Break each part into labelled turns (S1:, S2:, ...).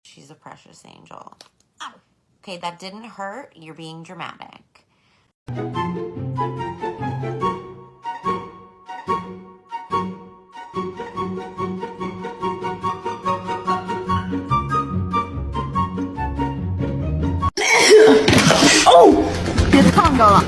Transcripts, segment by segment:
S1: She's a precious angel. Ow. Okay, that didn't hurt. You're being dramatic.
S2: 哦，别烫着了。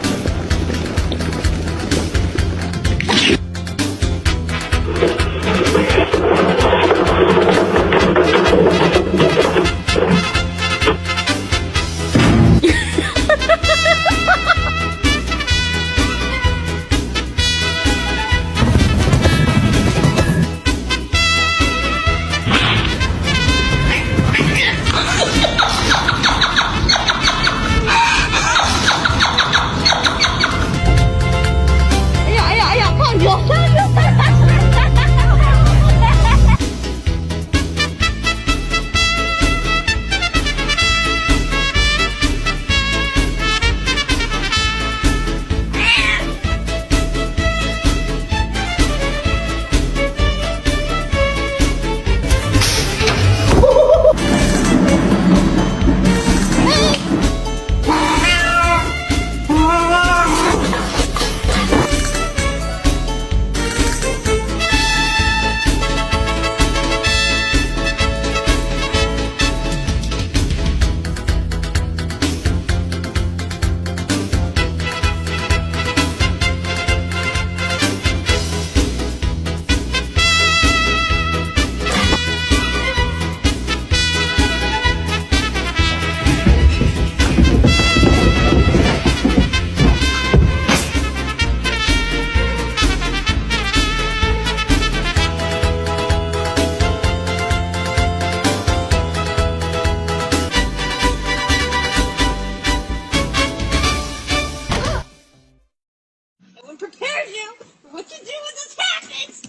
S3: Prepared you for what you do when this happens.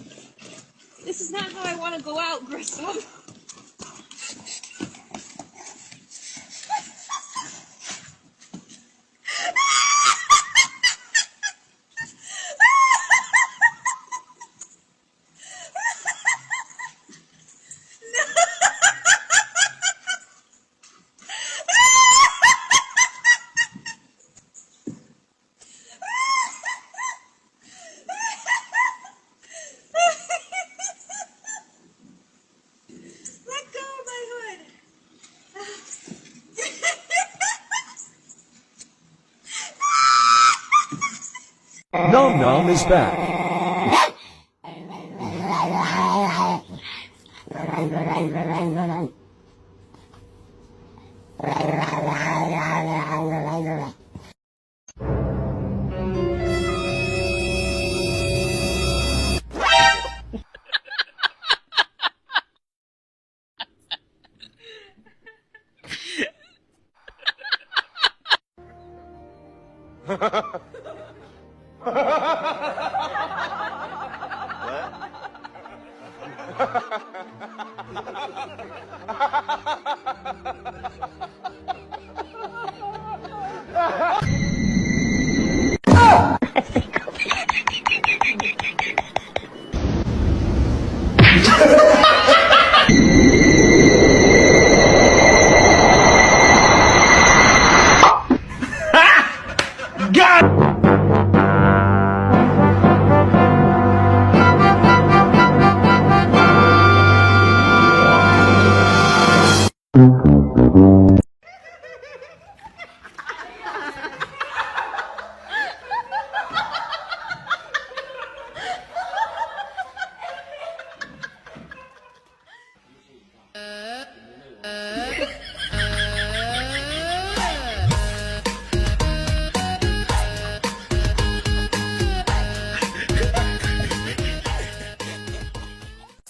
S3: This is not how I want to go out, Grissom.
S4: Nom Nom is back.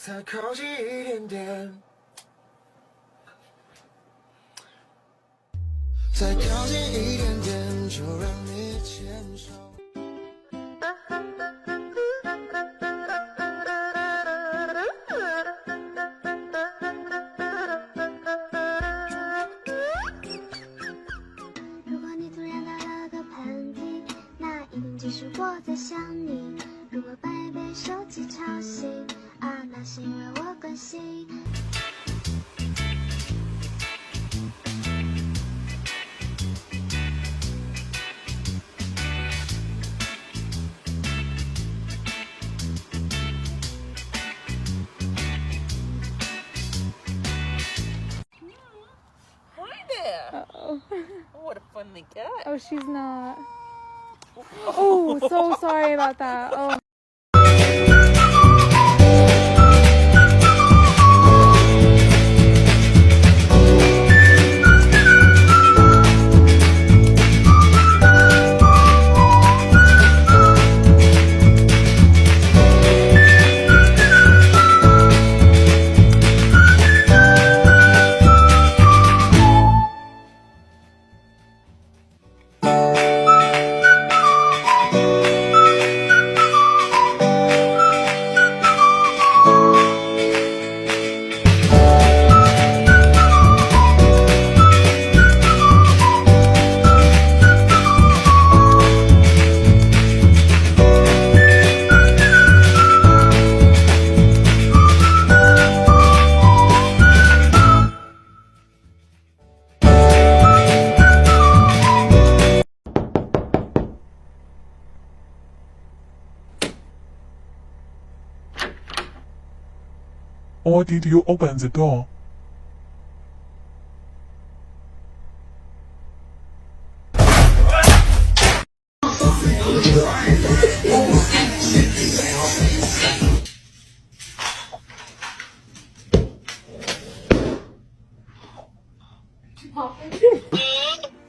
S5: 再靠近一点点，再靠近一点点，就让你牵手。
S6: 如果你突然打了个喷嚏，那一定只是我在想你。如果半夜被手机吵醒，啊，那是因为我关心。
S7: Oh.
S3: What a funny cat.
S7: Oh, she's not. Oh, so sorry about that. Oh.
S8: Or did you open the door?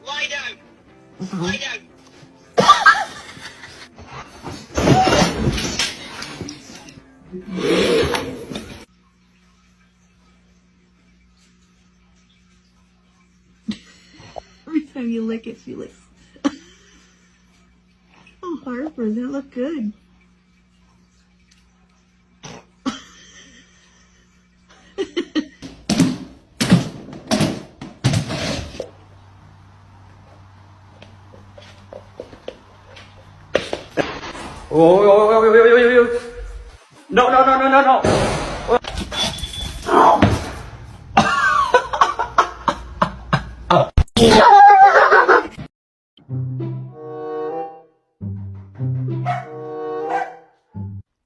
S9: Lie down. Lie down.
S2: Every time you lick it, she licks. Oh, Harper, that look good.
S9: Oh. No.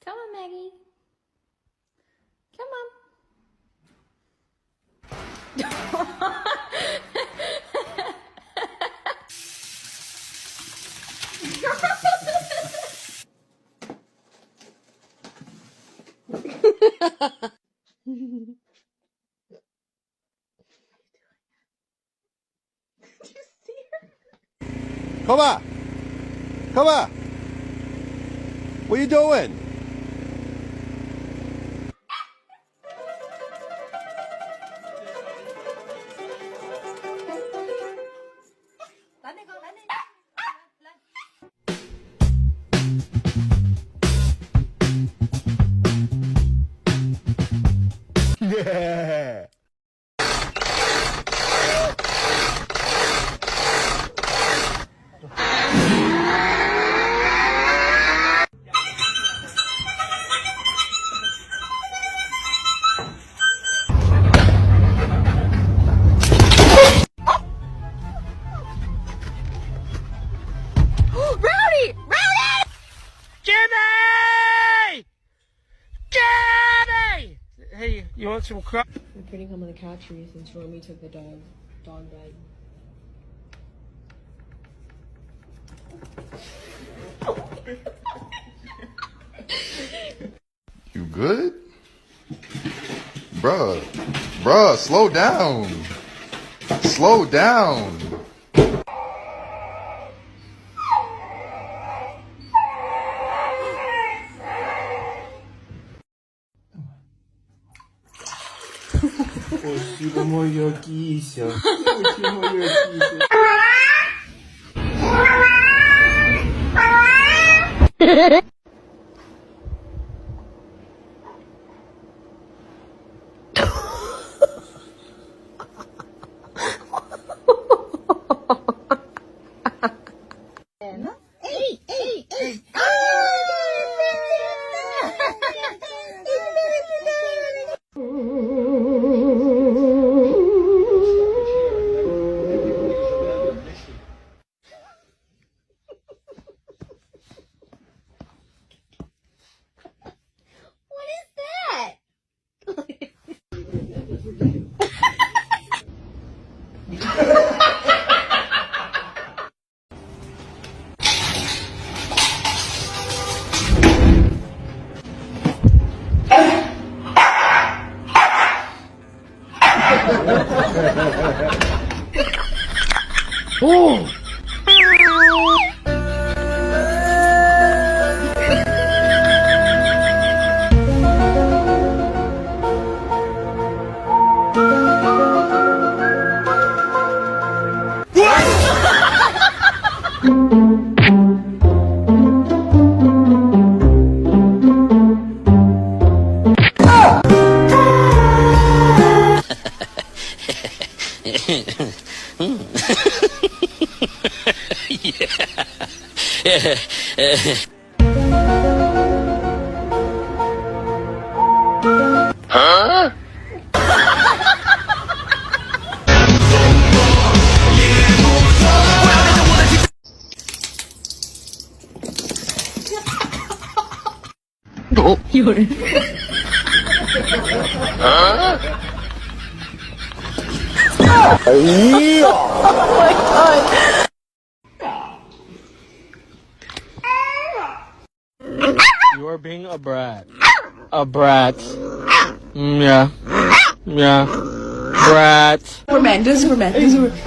S7: Come on, Maggie. Come on.
S5: Come on. Come on. What are you doing? Yeah.
S3: Rowdy! Rowdy!
S9: Jimmy! Jimmy! Hey, you want some crap?
S10: We're putting him on the cat tree since Romy took the dog bed.
S11: You good? Bruh, slow down. Slow down.
S8: Спасибо, моя кися. Очень моя кися.
S9: You are being a brat. A brat. Yeah. Yeah. Brat.
S3: Superman, do Superman, do Superman.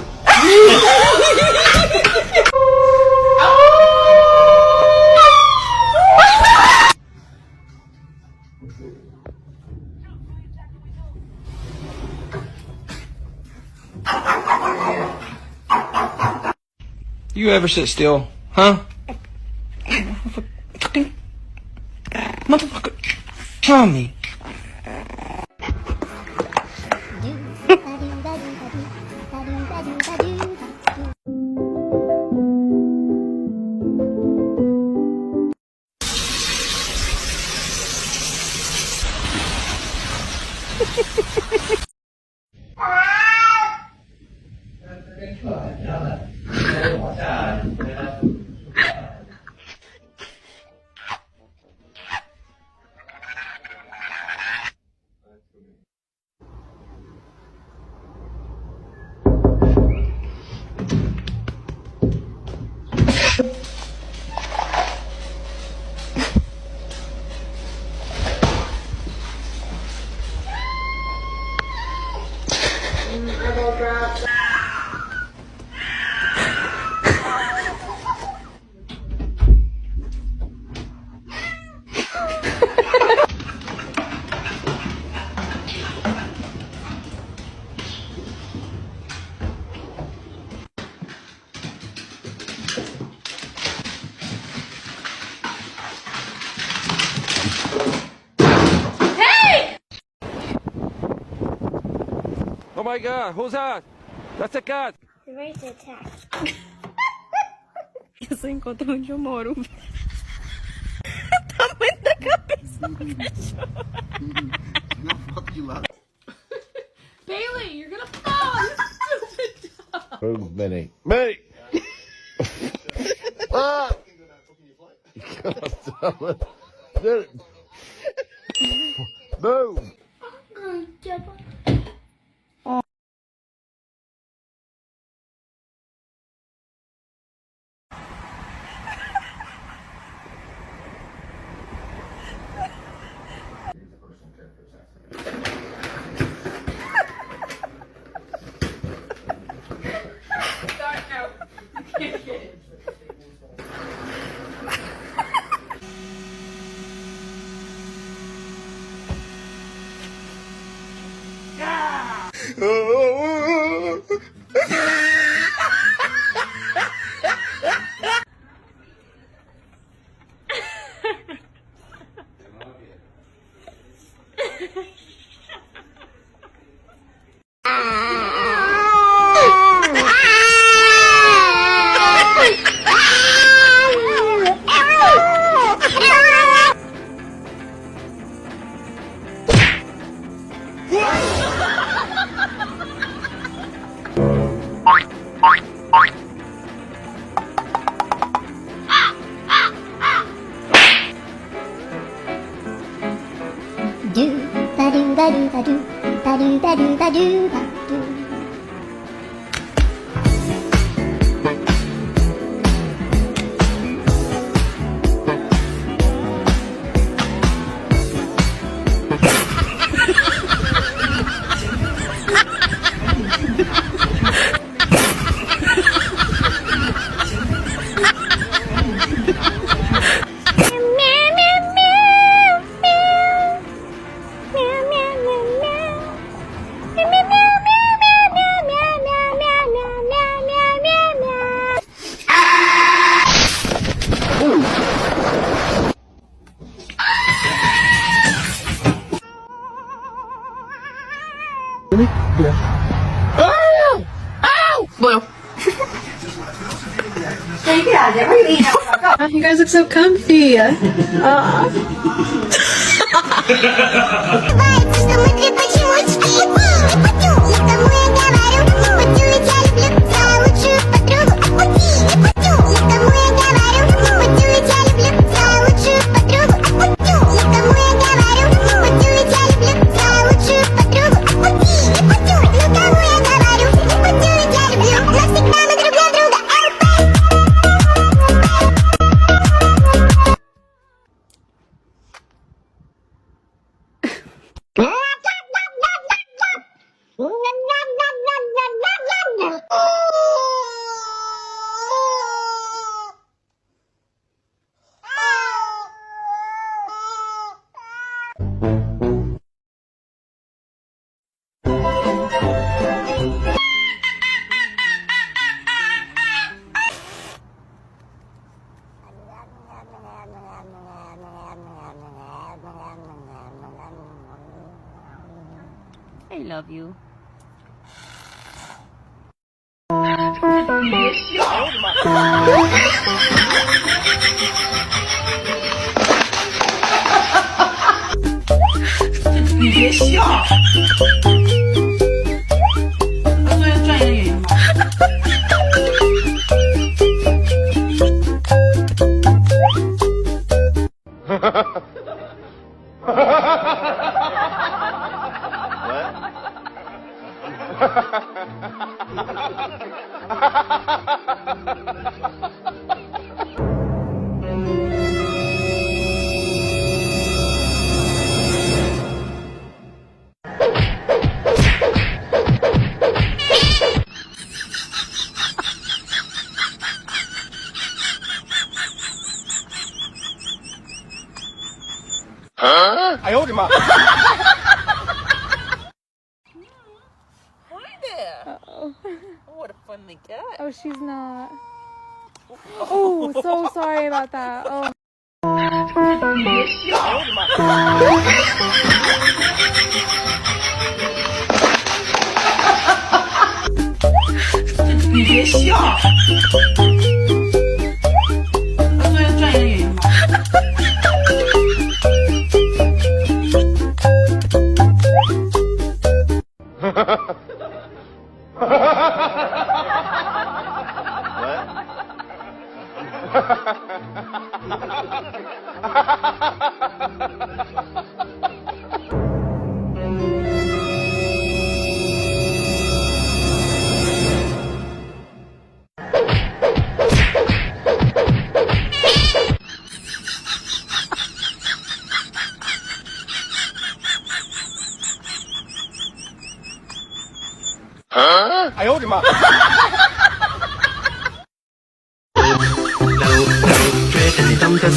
S9: You ever sit still? Huh? Fucking motherfucker. Try me. Oh my god, who's that? That's a cat.
S6: You're ready to attack.
S7: Eu só encontro onde eu moro. Tamanho da cabeça do cachorro.
S3: Bailey, you're gonna fall, you stupid dog.
S5: Move, Minnie. Minnie! Ah! God damn it. Did it. Move!
S7: You guys look so comfy.
S1: I love you. What a funny cat.
S7: Oh, she's not. Oh, so sorry about that. Oh.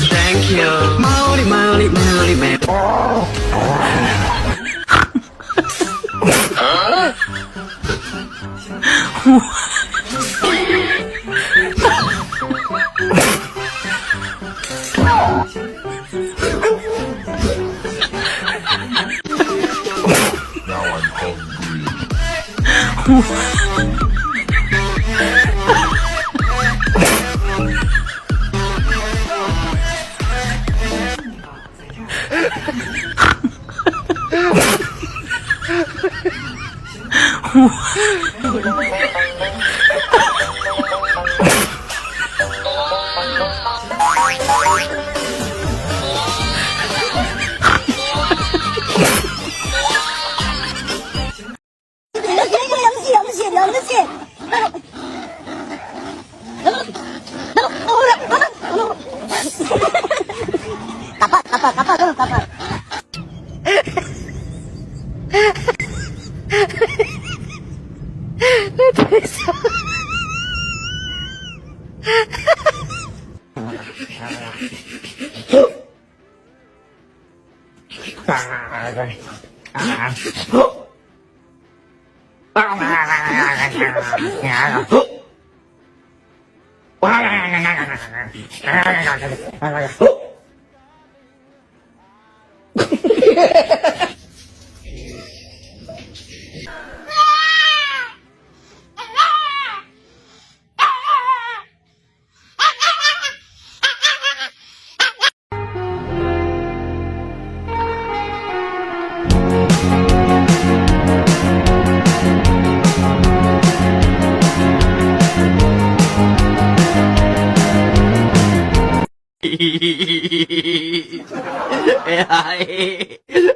S9: Thank you. Molly, Molly, Molly, Molly.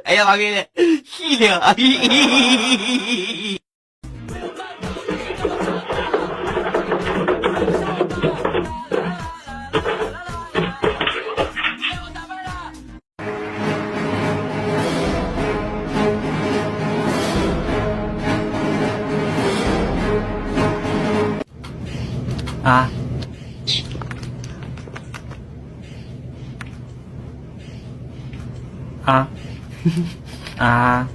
S9: Ella makanya gila. Ah. Ah. Ah.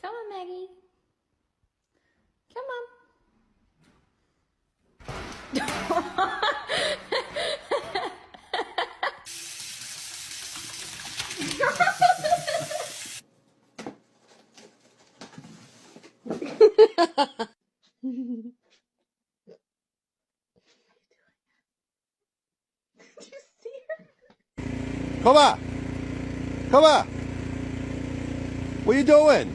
S1: Come on, Maggie. Come on.
S5: Come on. Come on. What are you doing?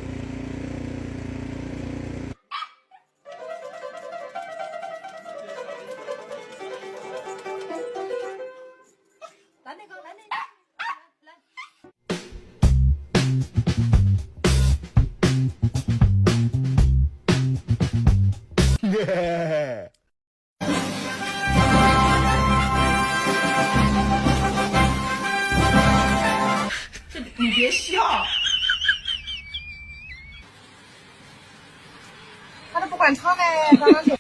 S5: Yeah.
S3: 你别笑，他都不管唱嘞，刚刚就。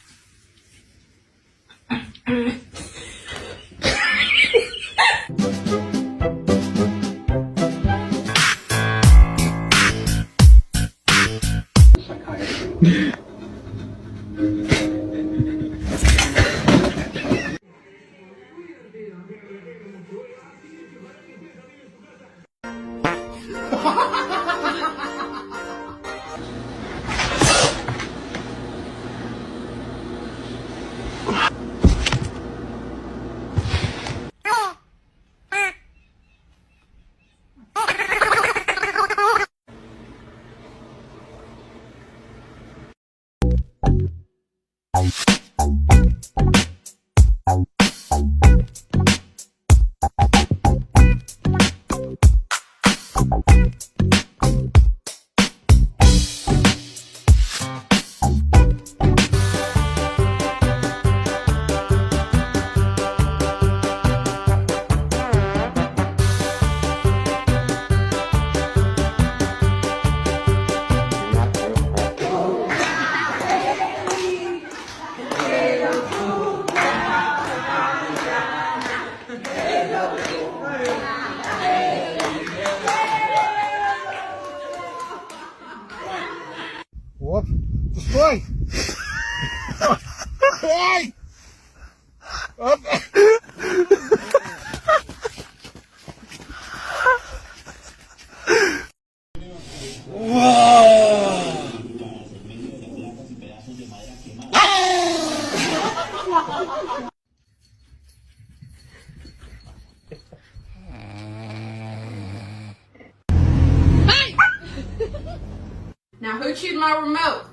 S3: chewed my remote?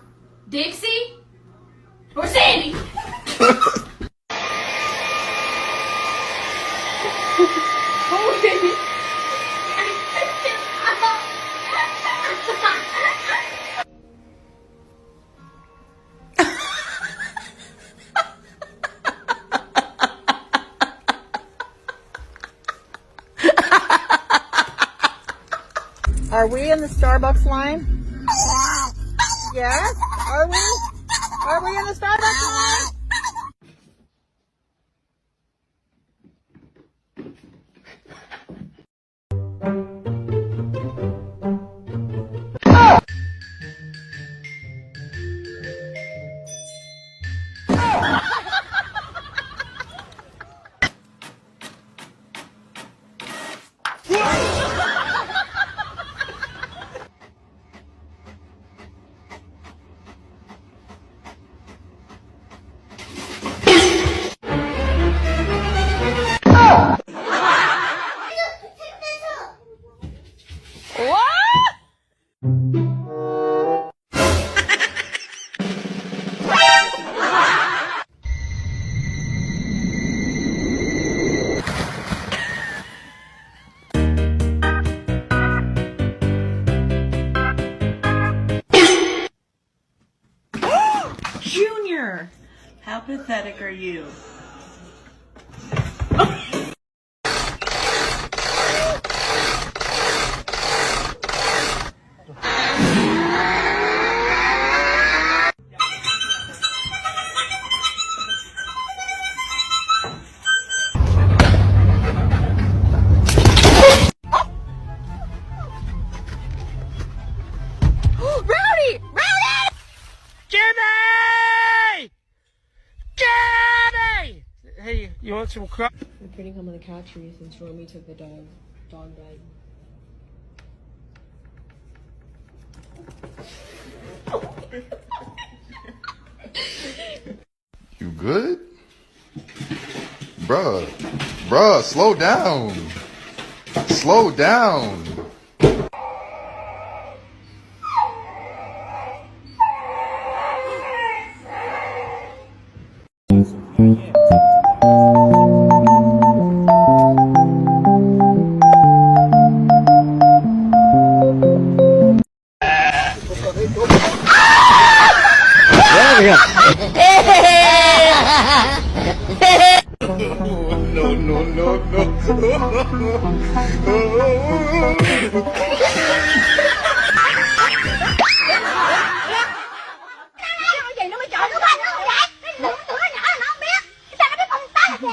S3: Dixie? Or Sandy?
S2: Are we in the Starbucks line? Yes? Are we? Are we in the Starbucks line?
S12: Junior, how pathetic are you?
S3: Rowdy! Rowdy!
S12: Jimmy! Jimmy! Hey, you want some crap?
S10: I'm putting him on the cat tree since Romy took the dog. Dog died.
S11: You good? Bruh, slow down. Slow down.
S6: Gì nó mới chọn đứa ba nữa không vậy? Cái tụi nó nhỏ nó không biết. Sao nó biết con ta là gì?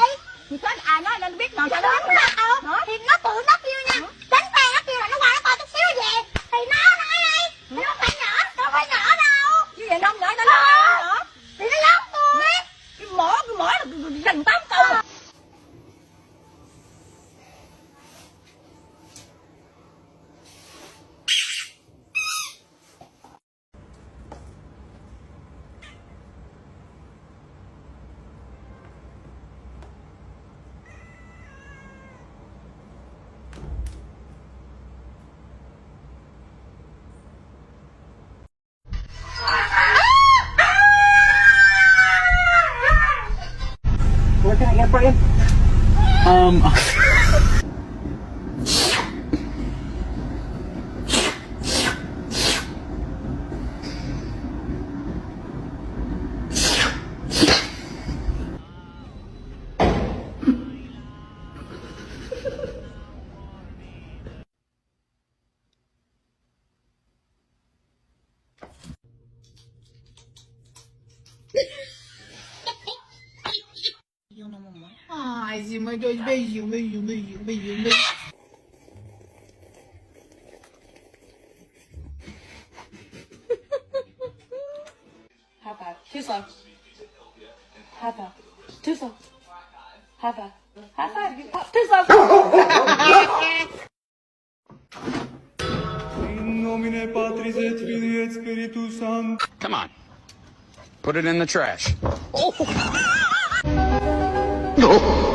S6: Thì có ai nói nên biết rồi sao nó không biết đâu. Thì nó tự nó kêu nha. Đánh tay nó kêu là nó qua nó coi chút xíu về. Thì nó nói ai? Thì nó phải nhỏ, đâu phải nhỏ đâu. Chứ vậy nó không nhỏ nó nhỏ. Thì nó giống tôi. Cái mỏ là gần 8 câu.
S9: What can I get for you?
S2: Ai, meu Deus, beijinho, beijinho, beijinho, beijinho, beijinho.
S10: High five. Too slow. High five. Too slow. High five. High five. Too slow.
S9: Come on. Put it in the trash.
S11: Oh.